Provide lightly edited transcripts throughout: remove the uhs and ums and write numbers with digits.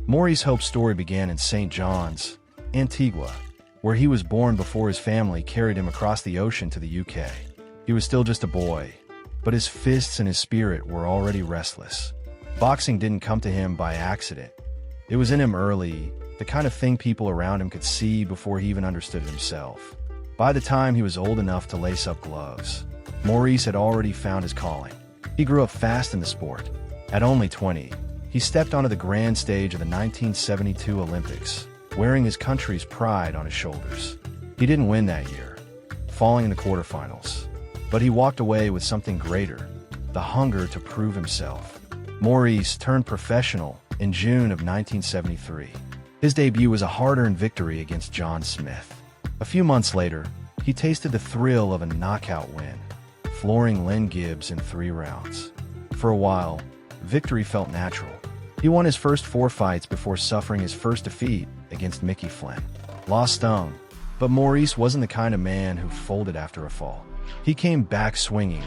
Maurice Hope's story began in St. John's, Antigua, where he was born before his family carried him across the ocean to the UK. He was still just a boy, but his fists and his spirit were already restless. Boxing didn't come to him by accident. It was in him early, the kind of thing people around him could see before he even understood it himself. By the time he was old enough to lace up gloves, Maurice had already found his calling. He grew up fast in the sport. At only 20, he stepped onto the grand stage of the 1972 Olympics, wearing his country's pride on his shoulders. He didn't win that year, falling in the quarterfinals, but he walked away with something greater, the hunger to prove himself. Maurice turned professional in June of 1973. His debut was a hard-earned victory against John Smith. A few months later, he tasted the thrill of a knockout win, flooring Len Gibbs in 3 rounds. For a while, victory felt natural. He won his first 4 fights before suffering his first defeat against Mickey Flynn. Loss stung, but Maurice wasn't the kind of man who folded after a fall. He came back swinging,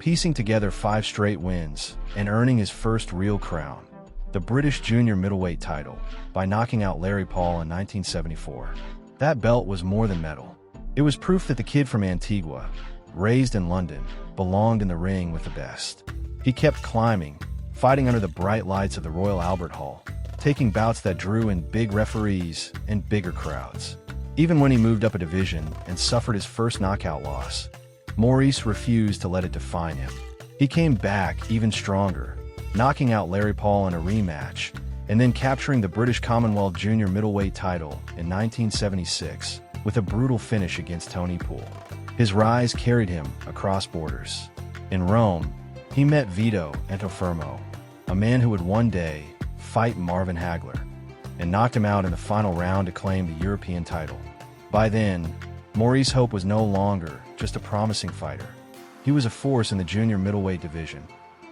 piecing together 5 straight wins and earning his first real crown, the British Junior Middleweight title, by knocking out Larry Paul in 1974. That belt was more than medal. It was proof that the kid from Antigua, raised in London, belonged in the ring with the best. He kept climbing, fighting under the bright lights of the Royal Albert Hall, taking bouts that drew in big referees and bigger crowds. Even when he moved up a division and suffered his first knockout loss, Maurice refused to let it define him. He came back even stronger, knocking out Larry Paul in a rematch, and then capturing the British Commonwealth Junior Middleweight title in 1976 with a brutal finish against Tony Poole. His rise carried him across borders. In Rome, he met Vito Antuofermo, a man who would one day fight Marvin Hagler, and knocked him out in the final round to claim the European title. By then, Maurice Hope was no longer just a promising fighter. He was a force in the junior middleweight division,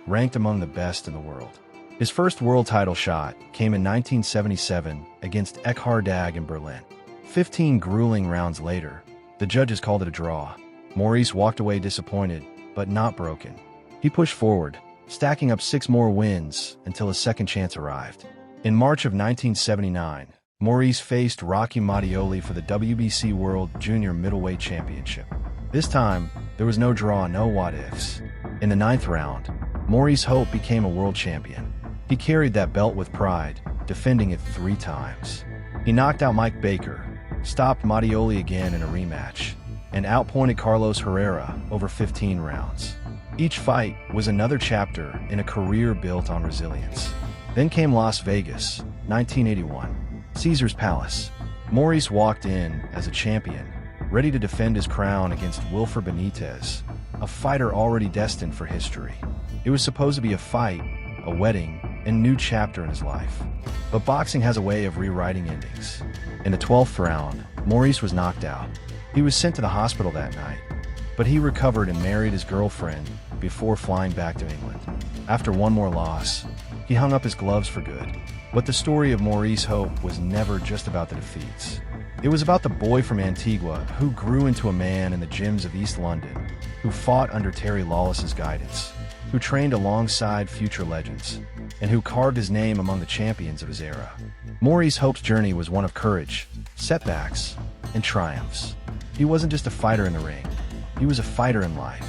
ranked among the best in the world. His first world title shot came in 1977 against Eckhard Dag in Berlin. 15 grueling rounds later, the judges called it a draw. Maurice walked away disappointed, but not broken. He pushed forward, stacking up 6 more wins until his second chance arrived. In March of 1979, Maurice faced Rocky Mattioli for the WBC World Junior Middleweight Championship. This time, there was no draw, no what-ifs. In the 9th round, Maurice Hope became a world champion. He carried that belt with pride, defending it 3 times. He knocked out Mike Baker, stopped Mattioli again in a rematch, and outpointed Carlos Herrera over 15 rounds. Each fight was another chapter in a career built on resilience. Then came Las Vegas, 1981, Caesar's Palace. Maurice walked in as a champion, ready to defend his crown against Wilfred Benitez, a fighter already destined for history. It was supposed to be a fight, a wedding, and a new chapter in his life. But boxing has a way of rewriting endings. In the 12th round, Maurice was knocked out. He was sent to the hospital that night, but he recovered and married his girlfriend before flying back to England. After one more loss, he hung up his gloves for good. But the story of Maurice Hope was never just about the defeats. It was about the boy from Antigua who grew into a man in the gyms of East London, who fought under Terry Lawless's guidance, who trained alongside future legends, and who carved his name among the champions of his era. Maurice Hope's journey was one of courage, setbacks, and triumphs. He wasn't just a fighter in the ring. He was a fighter in life.